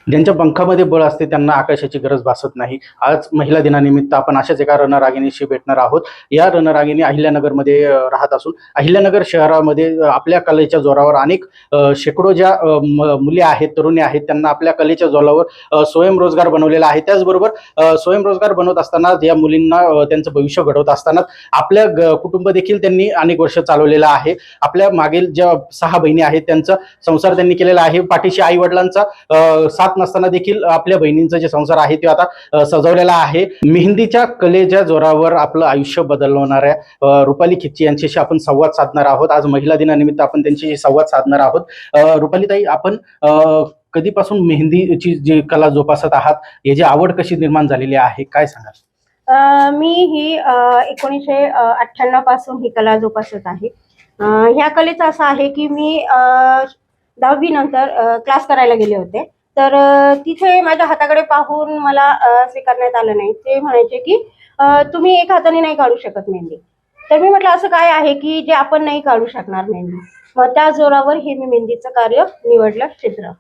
ज्यांच्या पंखामध्ये बळ असते त्यांना आकाशाची गरज भासत नाही. आज महिला दिनानिमित्त आपण अशाच एका रणरागिणीशी भेटणार आहोत. या रणरागिणी अहिल्यानगरमध्ये राहत असून अहिल्यानगर शहरामध्ये आपल्या कलेच्या जोरावर अनेक शेकडो ज्या मुली आहेत, तरुणी आहेत, त्यांना आपल्या कलेच्या जोरावर स्वयंरोजगार बनवलेला आहे. त्याचबरोबर स्वयंरोजगार बनवत असताना या मुलींना त्यांचं भविष्य घडवत असताना आपल्या कुटुंब देखील त्यांनी अनेक वर्ष चालवलेलं आहे. आपल्या मागील ज्या 6 बहिणी आहेत त्यांचा संसार त्यांनी केलेला आहे. पाठीशी आई वडिलांचा साथ नसताना देखील आपल्या बहिणींचा जे संसार आहे ते आता सजवलेला आहे. मेहंदीच्या कलेच्या जोरावर आपलं आयुष्य बदलवणाऱ्या रुपाली खिच्ची यांच्याशी आपण संवाद साधणार आहोत. आज महिला दिनानिमित्त आपण त्यांच्याशी संवाद साधणार आहोत. रुपाली ताई, आपण कधीपासून मेहंदीची जी कला जोपासत आहात, याची आवड कशी निर्माण झालेली आहे, काय सांगाल? मी ही 1998 पासून ही कला जोपासत आहे. ह्या कलेचं असं आहे की मी 10वी नंतर क्लास करायला गेले होते. तर तिथे माझ्या हाताकडे पाहून मला स्वीकारण्यात आलं नाही. ते म्हणायचे की तुम्ही एक हाताने नाही काढू शकत मेहंदी. तर मी म्हटलं असं काय आहे की जे आपण नाही काढू शकणार मेहंदी. मग त्या जोरावर हे मी मेहंदीचं कार्य निवडलं क्षेत्र.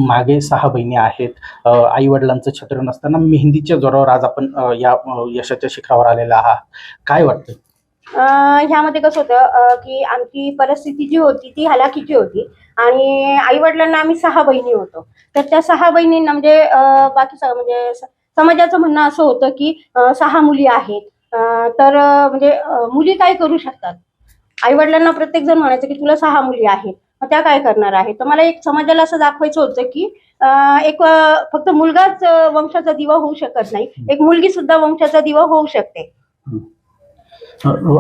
मागे 6 बहिणी आहेत. आई वडिलांचं छत्र नसताना मेहंदीच्या जोरावर आज आपण या यशाच्या शिखरावर आलेला आहात. काय वाटतं? ह्यामध्ये कसं होतं की आमची परिस्थिती जी होती ती हलाखीची होती आणि आई वडिलांना आम्ही 6 बहिणी होतो. तर त्या 6 बहिणींना म्हणजे बाकी म्हणजे समाजाचं म्हणणं असं होतं की 6 मुली आहेत, तर म्हणजे मुली काय करू शकतात. आई वडिलांना प्रत्येक जण म्हणायचं की तुला 6 मुली आहेत, मग त्या काय करणार आहेत. तर मला एक समाजाला असं दाखवायचं होतं की एक फक्त मुलगाच वंशाचा दिवा होऊ शकत नाही, एक मुलगी सुद्धा वंशाचा दिवा होऊ शकते.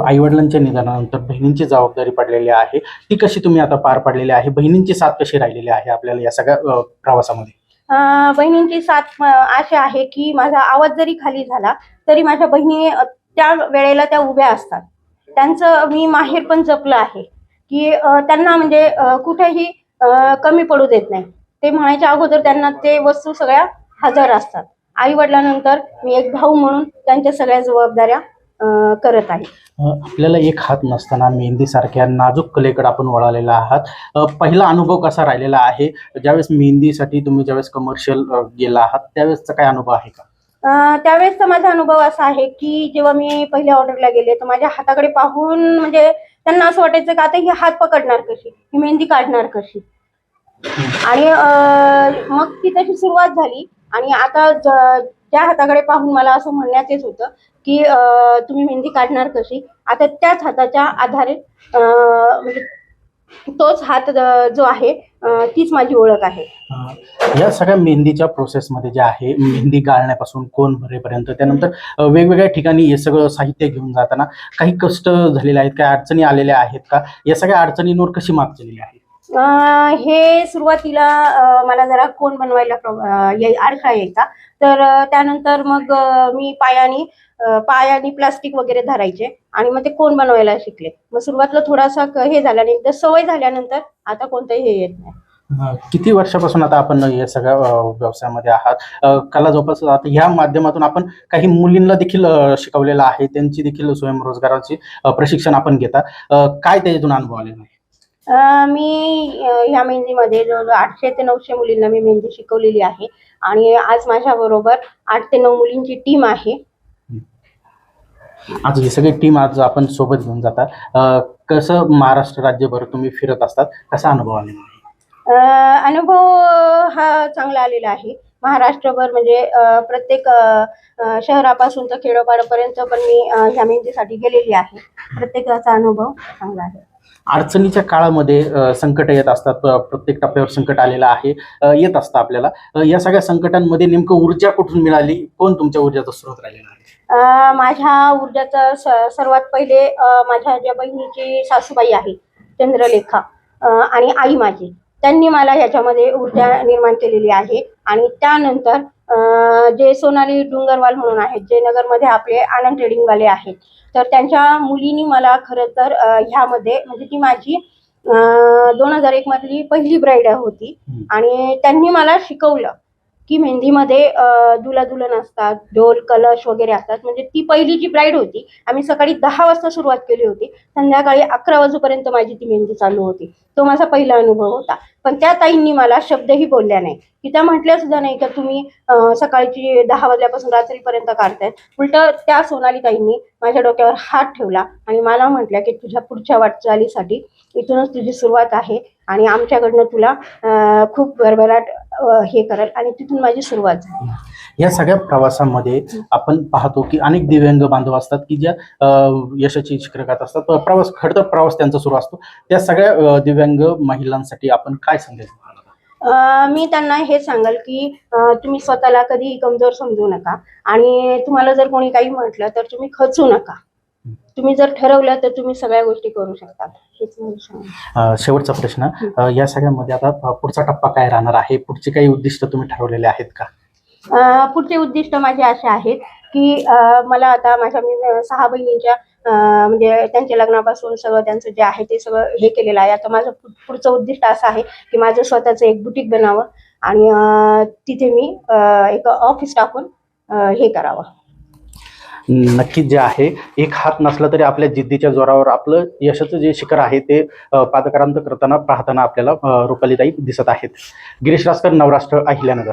आई वडिलांच्या निधनानंतर बहिणींची जबाबदारी पडलेली आहे, ती कशी तुम्ही आता पार पाडलेली आहे? बहिणींची साथ कशी राहिलेली आहे आपल्याला या सगळ्या प्रवासामध्ये? बहिणींची साथ अशी आहे की माझा आवाज जरी खाली झाला तरी माझ्या बहिणी त्या वेळेला त्या उभ्या असतात. त्यांचं मी माहेर पण जपलं आहे की त्यांना म्हणजे कुठेही कमी पडू देत नाही. ते म्हणायच्या अगोदर त्यांना ते वस्तू सगळ्या हजर असतात. आई वडिलांनंतर मी एक भाऊ म्हणून त्यांच्या सगळ्या जबाबदाऱ्या करत आहे. आपल्याला एक हात नसताना मेहंदीसारख्या नाजूक कलेकडे आपण वळालेला आहात. पहिला अनुभव कसा राहिलेला आहे? ज्यावेळेस मेहंदीसाठी तुम्ही ज्यावेळेस कमर्शियल गेला आहात त्यावेळेसचा काय अनुभव आहे का? त्यावेळेसचा माझा अनुभव असा आहे की जेव्हा मी पहिल्या ऑर्डरला गेले तर माझ्या हाताकडे पाहून म्हणजे त्यांना असं वाटायचं की आता ही हात पकडणार कशी, ही मेहंदी काढणार कशी. आणि मग ती तशी सुरुवात झाली आणि आता त्या हाताकडे पाहून मला असं म्हणण्यात येत होतं की तुम्ही मेहंदी काढणार कशी. आता त्याच हाताच्या आधारे म्हणजे तोच हात जो आहे तीच माझी ओळख आहे. या सगळ्या मेहंदीच्या प्रोसेसमध्ये जे आहे, मेहंदी गाळण्यापासून कोण भरेपर्यंत, त्यानंतर वेगवेगळ्या ठिकाणी हे सगळं साहित्य घेऊन जाताना काही कष्ट झालेले आहेत, काही अडचणी आलेल्या आहेत का? या सगळ्या अडचणींवर कशी मात केलेली आहे? हे सुरुवातीला मला जरा कोण बनवायला अडथळा यायचा. तर त्यानंतर मग मी पायानी प्लास्टिक वगैरे धरायचे आणि मग ते कोण बनवायला शिकले. मग सुरुवातीला थोडासा हे झाला नाही, तर सवय झाल्यानंतर आता कोणतंही हे येत नाही. किती वर्षापासून आता आपण या सगळ्या व्यवसायामध्ये आहात? कला जोपासत आहात. ह्या माध्यमातून आपण काही मुलींना देखील शिकवलेलं आहे, त्यांची देखील स्वयंरोजगाराची प्रशिक्षण आपण घेता. काय त्याच्यातून अनुभव आलेला आहे? मी ह्या मेहंदीमध्ये जवळजवळ 800 ते 900 मुलींना मी मेहंदी शिकवलेली आहे आणि आज माझ्याबरोबर 8 ते 9 मुलींची टीम आहे. आज ही सगळी टीम आज आपण सोबत घेऊन जाता. कसं महाराष्ट्र राज्यभर तुम्ही फिरत असतात, कसा अनुभव आलेला आहे? अनुभव हा चांगला आलेला आहे. महाराष्ट्रभर म्हणजे प्रत्येक शहरापासून तर खेडोपाड्यापर्यंत पण मी ह्या मेहंदीसाठी गेलेली आहे. प्रत्येकाचा अनुभव चांगला आहे. अडचणीच्या काळामध्ये संकट येत असतात. प्रत्येक टप्प्यावर संकट आलेलं आहे, येत असतं आपल्याला. या सगळ्या संकटांमध्ये नेमकं ऊर्जा कुठून मिळाली? कोण तुमच्या ऊर्जाचा स्रोत राहिलेला आहे? माझ्या ऊर्जाचं सर्वात पहिले माझ्या ज्या बहिणीची सासूबाई आहे चंद्रलेखा आणि आई माझी, त्यांनी मला ह्याच्यामध्ये ऊर्जा निर्माण केलेली आहे. आणि त्यानंतर जे सोनाली डुंगरवाल म्हणून आहेत, जे नगरमध्ये आपले आनंद ट्रेडिंगवाले आहेत, तर त्यांच्या मुलीनी मला खरं तर ह्यामध्ये म्हणजे ती माझी 2001 मधली पहिली ब्राईड होती आणि त्यांनी मला शिकवलं की मेहंदीमध्ये दुल्हा दुल्हन असतात, ढोल कलश वगैरे असतात. म्हणजे ती पहिली जी ब्राईड होती, आम्ही सकाळी 10 वाजता सुरुवात केली होती, संध्याकाळी 11 वाजेपर्यंत माझी ती मेहंदी चालू होती. तो माझा पहिला अनुभव होता. पण त्या ताईंनी मला शब्दही बोलल्या नाही, की त्या म्हटल्या सुद्धा नाही का तुम्ही सकाळची 10 वाजल्यापासून रात्रीपर्यंत काढतायत. उलटं त्या सोनाली ताईंनी माझ्या डोक्यावर हात ठेवला आणि मला म्हटल्या की तुझ्या पुढच्या वाटचालीसाठी इथूनच तुझी सुरुवात आहे आणि आमच्याकडनं तुला खूप भरभराट हे करेल. आणि तिथून माझी सुरुवात झाली. या सगळ्या प्रवासामध्ये आपण पाहतो की अनेक दिव्यांग बांधव असतात की ज्या यशाची शिखरगात असतात. प्रवास खडतर प्रवास त्यांचा सुरू असतो. त्या सगळ्या दिव्यांग महिलांसाठी आपण काय संदेश द्याल? मी त्यांना हे सांगाल की तुम्ही स्वतःला कधी कमजोर समजू नका आणि तुम्हाला जर कोणी काही म्हटलं तर तुम्ही खचू नका. तुम्ही जर ठरवलं तर तुम्ही सगळ्या गोष्टी करू शकता. हेच मी सांगेन. शेवटचा प्रश्न, या सगळ्यामध्ये आता पुढचा टप्पा काय राहणार आहे? पुढचे काही उद्दिष्ट तुम्ही ठरवलेले आहेत का? पुढचे उद्दिष्ट माझे असे आहेत की मला आता माझ्या मी 6 बहिणींच्या म्हणजे त्यांच्या लग्नापासून सगळं त्यांचं जे आहे ते सगळं हे केलेलं आहे. आता माझं पुढचं उद्दिष्ट असं आहे की माझं स्वतःचं एक बुटीक बनावं आणि तिथे मी एक ऑफिस टाकून हे करावं. नक्कीच जे आहे, एक हात नसला तरी आपल्या जिद्दीच्या जोरावर आपलं यशाचं जे शिखर आहे ते पादाक्रांत करताना पाहताना आपल्याला रुपालीताई दिसत आहेत. गिरीश रासकर, नवराष्ट्र, अहिल्यानगर.